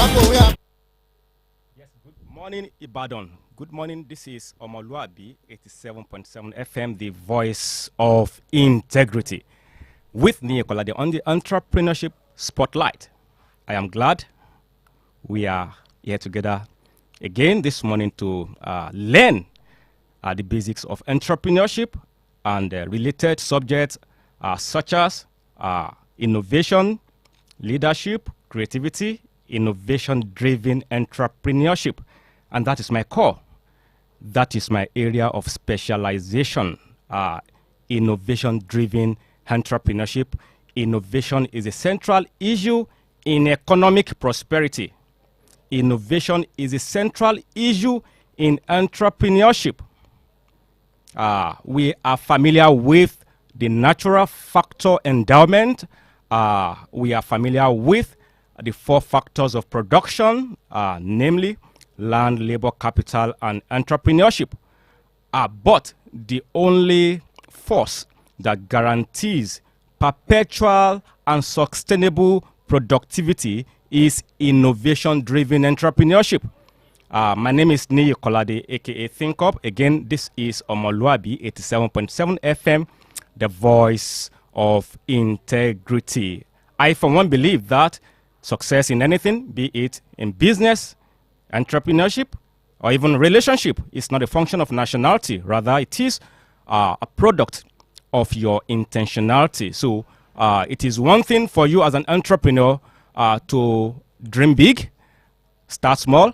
Yes, good morning, Ibadan. Good morning, this is Omoluwabi 87.7 FM, the voice of integrity. With Nikolade on the entrepreneurship spotlight. I am glad we are here together again this morning to learn the basics of entrepreneurship and related subjects such as innovation, leadership, creativity, innovation-driven entrepreneurship. And that is my core. That is my area of specialization, innovation-driven entrepreneurship. Innovation is a central issue in economic prosperity. Innovation is a central issue in entrepreneurship. We are familiar with the natural factor endowment. We are familiar with the 4 factors of production, namely land, labor, capital, and entrepreneurship. But the only force that guarantees perpetual and sustainable productivity is innovation-driven entrepreneurship. My name is Niyi Kolade, aka Think Up. Again, this is Omoluwabi 87.7 FM, the voice of integrity. I, for one, believe that success in anything, be it in business, entrepreneurship, or even relationship, is not a function of nationality. Rather, it is a product of your intentionality. So it is one thing for you as an entrepreneur to dream big, start small,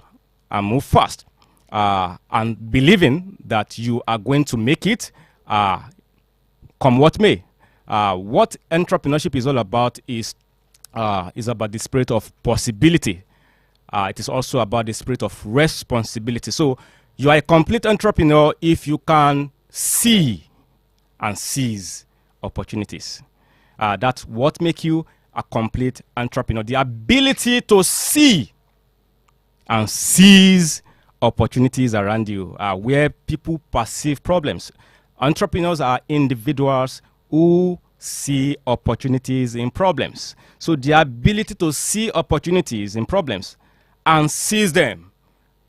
and move fast, and believing that you are going to make it come what may. What entrepreneurship is all about is about the spirit of possibility. It is also about the spirit of responsibility. So you are a complete entrepreneur if you can see and seize opportunities. That's what makes you a complete entrepreneur. The ability to see and seize opportunities around you, where people perceive problems. Entrepreneurs are individuals who see opportunities in problems. So the ability to see opportunities in problems and seize them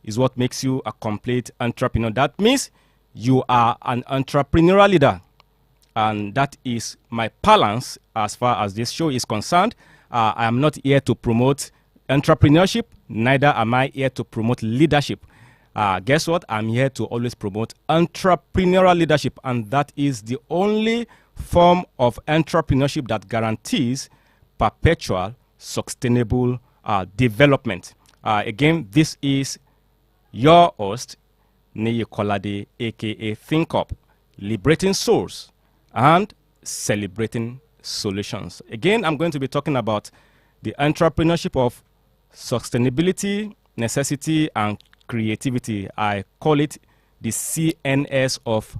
is what makes you a complete entrepreneur. That means you are an entrepreneurial leader. And that is my balance as far as this show is concerned. I am not here to promote entrepreneurship, neither am I here to promote leadership. Guess what? I'm here to always promote entrepreneurial leadership, and that is the only form of entrepreneurship that guarantees perpetual, sustainable development. Again, this is your host, Niyi Kolade, aka Think Up, liberating souls and celebrating solutions. Again, I'm going to be talking about the entrepreneurship of sustainability, necessity, and creativity. I call it the CNS of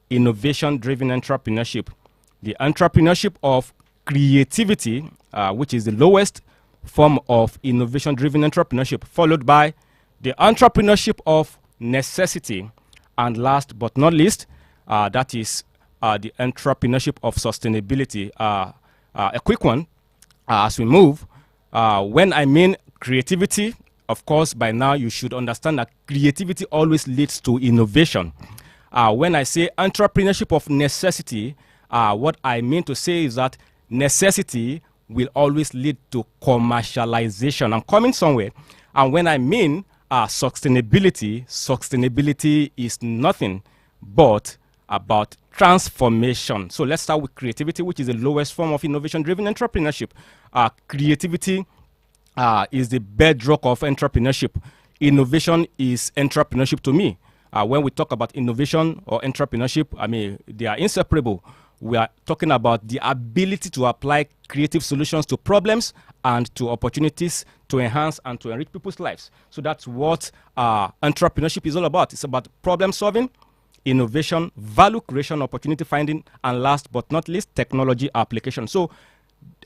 innovation-driven entrepreneurship. The entrepreneurship of creativity, which is the lowest form of innovation-driven entrepreneurship, followed by the entrepreneurship of necessity, and last but not least, that is the entrepreneurship of sustainability. A quick one as we move. When I mean creativity, of course, by now you should understand that creativity always leads to innovation. When I say entrepreneurship of necessity, what I mean to say is that necessity will always lead to commercialization and coming somewhere. And when I mean sustainability, sustainability is nothing but about transformation. So let's start with creativity, which is the lowest form of innovation-driven entrepreneurship. Creativity is the bedrock of entrepreneurship. Innovation is entrepreneurship to me. When we talk about innovation or entrepreneurship, I mean, they are inseparable. We are talking about the ability to apply creative solutions to problems and to opportunities to enhance and to enrich people's lives. So that's what entrepreneurship is all about. It's about problem solving, innovation, value creation, opportunity finding, and last but not least, technology application. So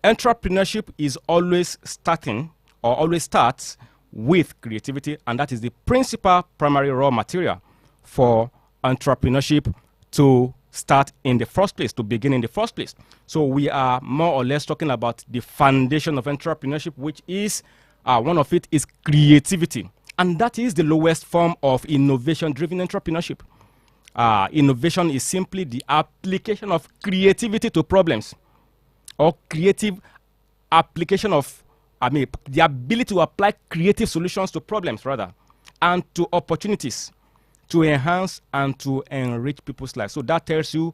entrepreneurship is always starting or always starts with creativity, and that is the principal primary raw material for entrepreneurship to start in the first place, to begin in the first place. So we are more or less talking about the foundation of entrepreneurship, which is One of it is creativity, and that is the lowest form of innovation-driven entrepreneurship. Innovation is simply the application of creativity to problems, or creative application of, the ability to apply creative solutions to problems, rather, and to opportunities to enhance and to enrich people's lives. So that tells you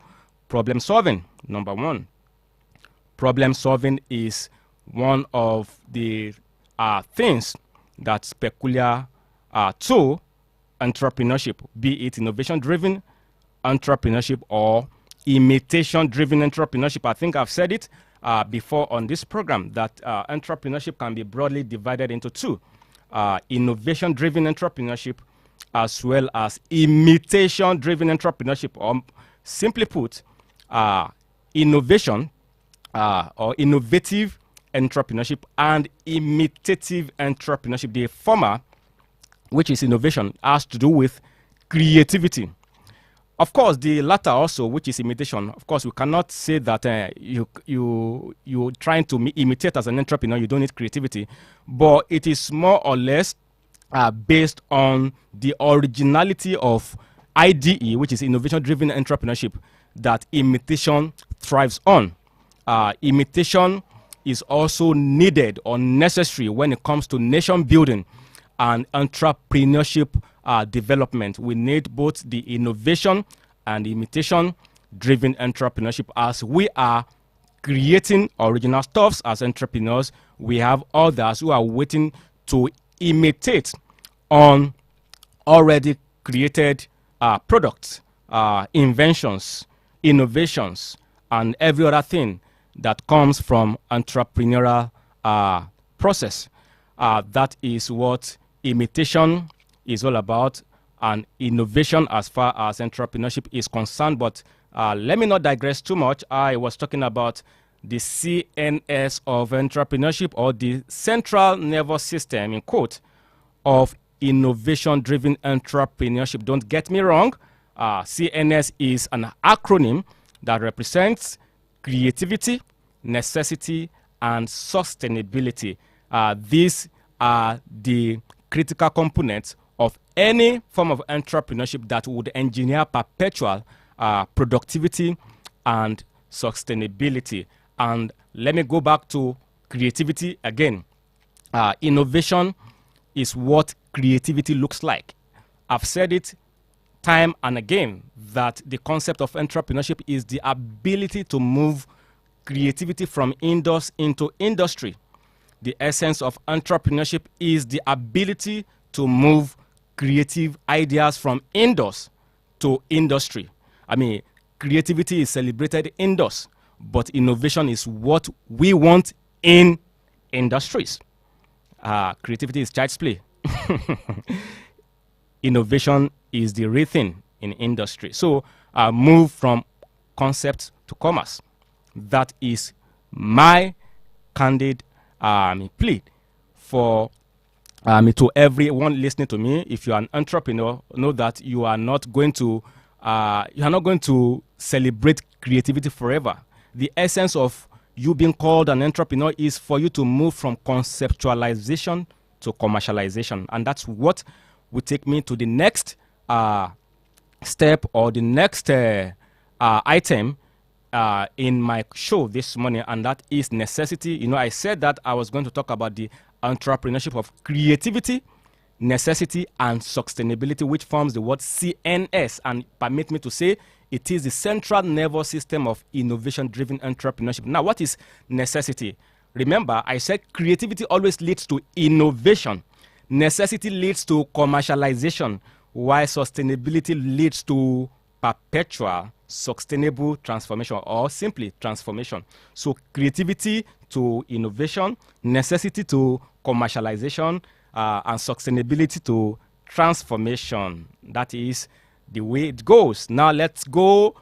problem solving, number one. Problem solving is one of the things that's peculiar to entrepreneurship, be it innovation-driven entrepreneurship or imitation-driven entrepreneurship. I think I've said it before on this program that entrepreneurship can be broadly divided into two: innovation-driven entrepreneurship as well as imitation-driven entrepreneurship, or simply put, innovation or innovative entrepreneurship and imitative entrepreneurship. The former, which is innovation, has to do with creativity. Of course, the latter also, which is imitation, of course, we cannot say that you're trying to imitate as an entrepreneur, you don't need creativity, but it is more or less based on the originality of IDE, which is innovation-driven entrepreneurship, that imitation thrives on. Imitation is also needed or necessary when it comes to nation building and entrepreneurship development. We need both the innovation and imitation driven entrepreneurship. As we are creating original stuffs as entrepreneurs, we have others who are waiting to imitate on already created products, inventions, innovations, and every other thing that comes from entrepreneurial process. That is what imitation is all about, and innovation as far as entrepreneurship is concerned. But let me not digress too much. I was talking about the CNS of entrepreneurship, or the central nervous system, in quote, of innovation-driven entrepreneurship. Don't get me wrong. CNS is an acronym that represents creativity, necessity, and sustainability. These are the critical components of any form of entrepreneurship that would engineer perpetual productivity and sustainability. And let me go back to creativity again. Innovation is what creativity looks like. I've said it time and again that the concept of entrepreneurship is the ability to move creativity from indoors into industry. The essence of entrepreneurship is the ability to move creative ideas from indoors to industry. Creativity is celebrated indoors, but innovation is what we want in industries. Creativity is child's play. Innovation is the real thing in industry. So move from concept to commerce. That is my candid plea for to everyone listening to me. If you are an entrepreneur, know that you are not going to celebrate creativity forever. The essence of you being called an entrepreneur is for you to move from conceptualization to commercialization, and that's what will take me to the next step, or the next item in my show this morning, and that is necessity. I said that I was going to talk about the entrepreneurship of creativity, necessity, and sustainability, which forms the word CNS. And permit me to say it is the central nervous system of innovation-driven entrepreneurship. Now, what is necessity? Remember, I said creativity always leads to innovation. Necessity leads to commercialization, while sustainability leads to perpetual sustainable transformation, or simply transformation. So creativity to innovation, necessity to commercialization, and sustainability to transformation. That is the way it goes. Now let's go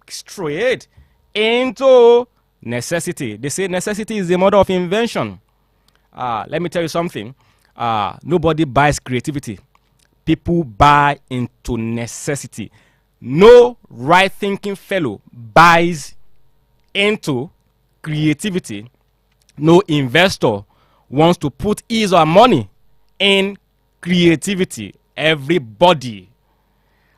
straight into necessity. They say necessity is the mother of invention. Let me tell you something. Nobody buys creativity. People buy into necessity. No right-thinking fellow buys into creativity. No investor wants to put his or her money in creativity. Everybody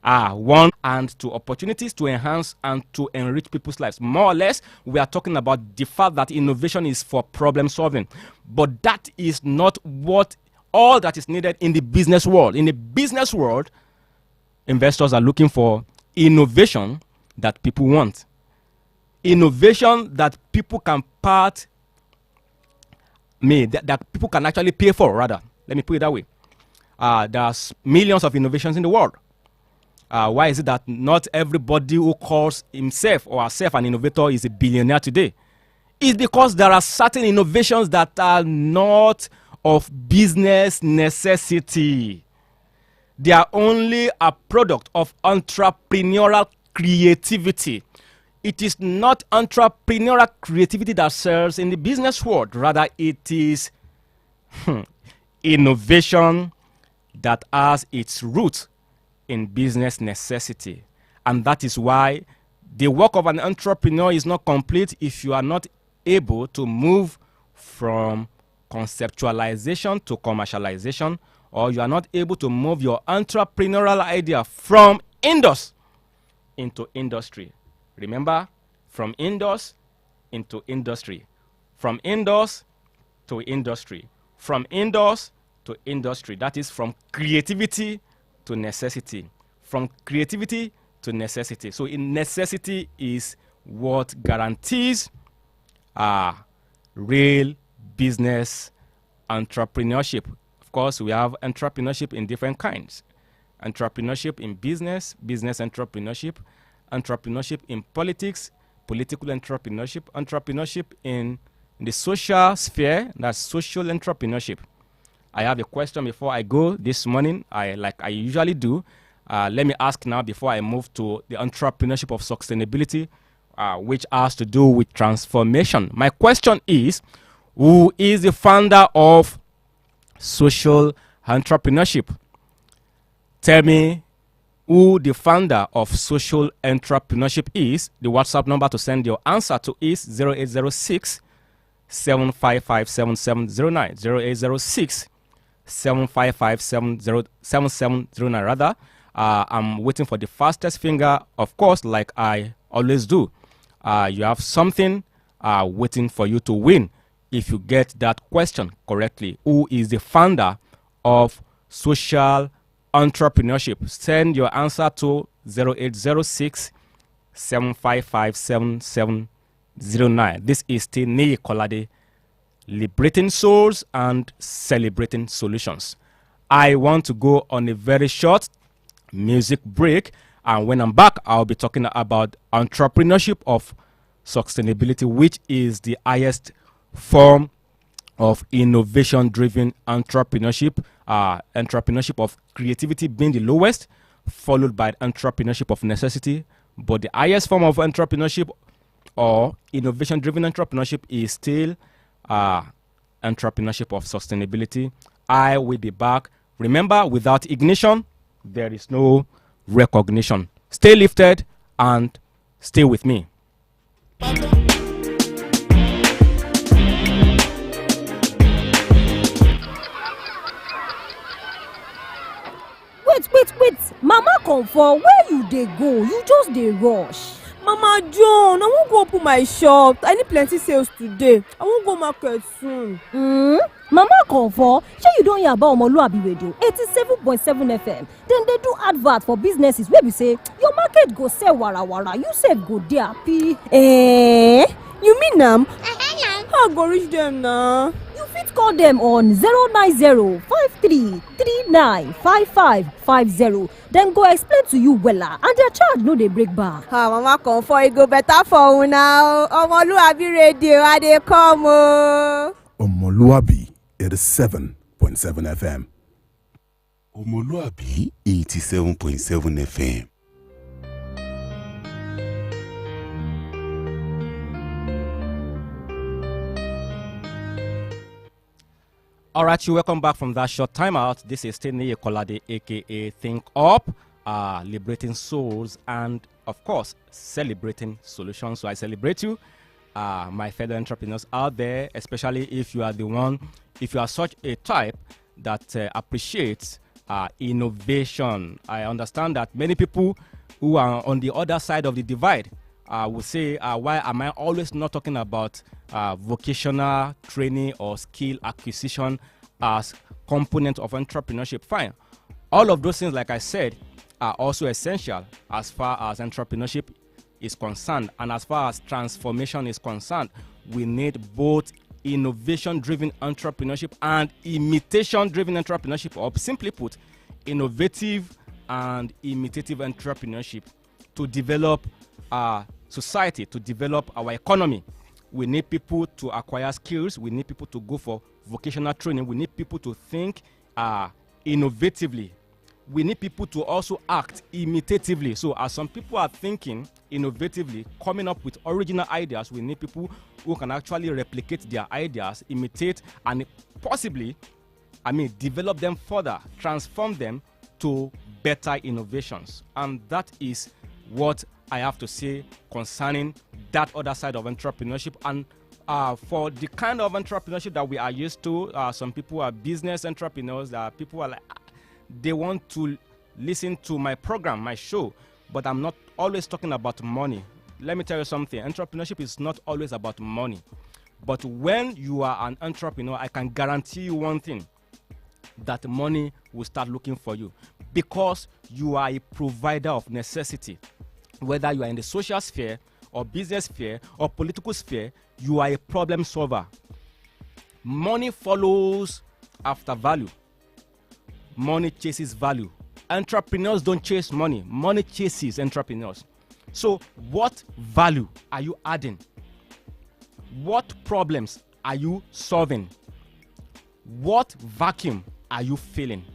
want and to opportunities to enhance and to enrich people's lives. More or less, we are talking about the fact that innovation is for problem solving. But that is not what all that is needed in the business world. In the business world, investors are looking for innovation that people want. Innovation that people can that people can actually pay for, rather. Let me put it that way. There's millions of innovations in the world. Why is it that not everybody who calls himself or herself an innovator is a billionaire today? It's because there are certain innovations that are not of business necessity. They are only a product of entrepreneurial creativity. It is not entrepreneurial creativity that serves in the business world. Rather, it is innovation that has its root in business necessity. And that is why the work of an entrepreneur is not complete if you are not able to move from conceptualization to commercialization, or you are not able to move your entrepreneurial idea from indoors into industry. Remember, from indoors into industry, from indoors to industry, from indoors to industry. That is from creativity to necessity, from creativity to necessity. So in necessity is what guarantees real business entrepreneurship. Of course, we have entrepreneurship in different kinds. Entrepreneurship in business, business entrepreneurship, entrepreneurship in politics, political entrepreneurship, entrepreneurship in the social sphere, that's social entrepreneurship. I have a question before I go this morning, like I usually do. Let me ask now before I move to the entrepreneurship of sustainability, which has to do with transformation. My question is, who is the founder of social entrepreneurship? Tell me who the founder of social entrepreneurship is. The WhatsApp number to send your answer to is 0806 755 7709. 0806 755 7709. Rather, I'm waiting for the fastest finger, of course, like I always do. You have something waiting for you to win if you get that question correctly. Who is the founder of social entrepreneurship? Send your answer to 0806 755 7709. This is still Neye Kolade, liberating souls and celebrating solutions. I want to go on a very short music break, and when I'm back, I'll be talking about entrepreneurship of sustainability, which is the highest form of innovation-driven entrepreneurship. Entrepreneurship of creativity being the lowest, followed by entrepreneurship of necessity. But the highest form of entrepreneurship or innovation-driven entrepreneurship is still entrepreneurship of sustainability. I will be back. Remember, without ignition, there is no recognition. Stay lifted and stay with me. Wait, mama comfort, where you dey go? You just dey rush. Mama John, I wan go open my shop. I need plenty sales today. I wan go market soon. Mama comfort, shey you don hear about omoluwabi radio 87.7 FM? Dem dey do advert for businesses wey be say your market go sell warawara, you sef go dey happy. You mean am? How I go reach dem na? You fit call dem on 090-5339-5550. Dem go explain to you wella and their charge no dey break back. Mama comfort, e go better for una o. Omoluwabi radio, I dey come o. Omoluwabi 87.7 FM. Omoluwabi 87.7 FM. All right, you welcome back from that short time out. This is Neye Kolade, aka Think Up, liberating souls and, of course, celebrating solutions. So I celebrate you, my fellow entrepreneurs out there, especially if you are the one if you are such a type that appreciates innovation, I understand that many people who are on the other side of the divide will say, why am I always not talking about vocational training or skill acquisition as component of entrepreneurship? Fine. All of those things, like I said, are also essential as far as entrepreneurship is concerned. And as far as transformation is concerned, we need both innovation-driven entrepreneurship and imitation-driven entrepreneurship, or simply put, innovative and imitative entrepreneurship to develop our society, to develop our economy. We need people to acquire skills. We need people to go for vocational training. We need people to think innovatively. We need people to also act imitatively. So as some people are thinking innovatively, coming up with original ideas, we need people who can actually replicate their ideas, imitate, and possibly, develop them further, transform them to better innovations. And that is what I have to say concerning that other side of entrepreneurship. And for the kind of entrepreneurship that we are used to, some people are business entrepreneurs, people are like, they want to listen to my program, my show, but I'm not always talking about money. Let me tell you something. Entrepreneurship is not always about money. But when you are an entrepreneur, I can guarantee you one thing, that money will start looking for you, because you are a provider of necessity. Whether you are in the social sphere or business sphere or political sphere, you are a problem solver. Money follows after value. Money chases value. Entrepreneurs don't chase money. Money chases entrepreneurs. So what value are you adding? What problems are you solving? What vacuum are you filling?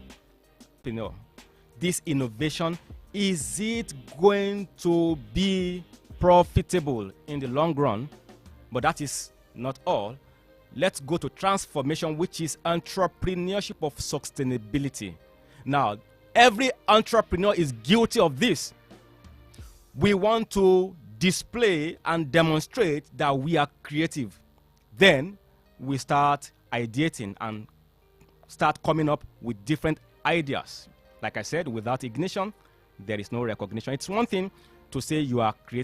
This innovation, is it going to be profitable in the long run? But that is not all. Let's go to transformation, which is entrepreneurship of sustainability. Now, every entrepreneur is guilty of this. We want to display and demonstrate that we are creative. Then we start ideating and start coming up with different ideas. Like I said, without ignition, there is no recognition. It's one thing to say you are creative.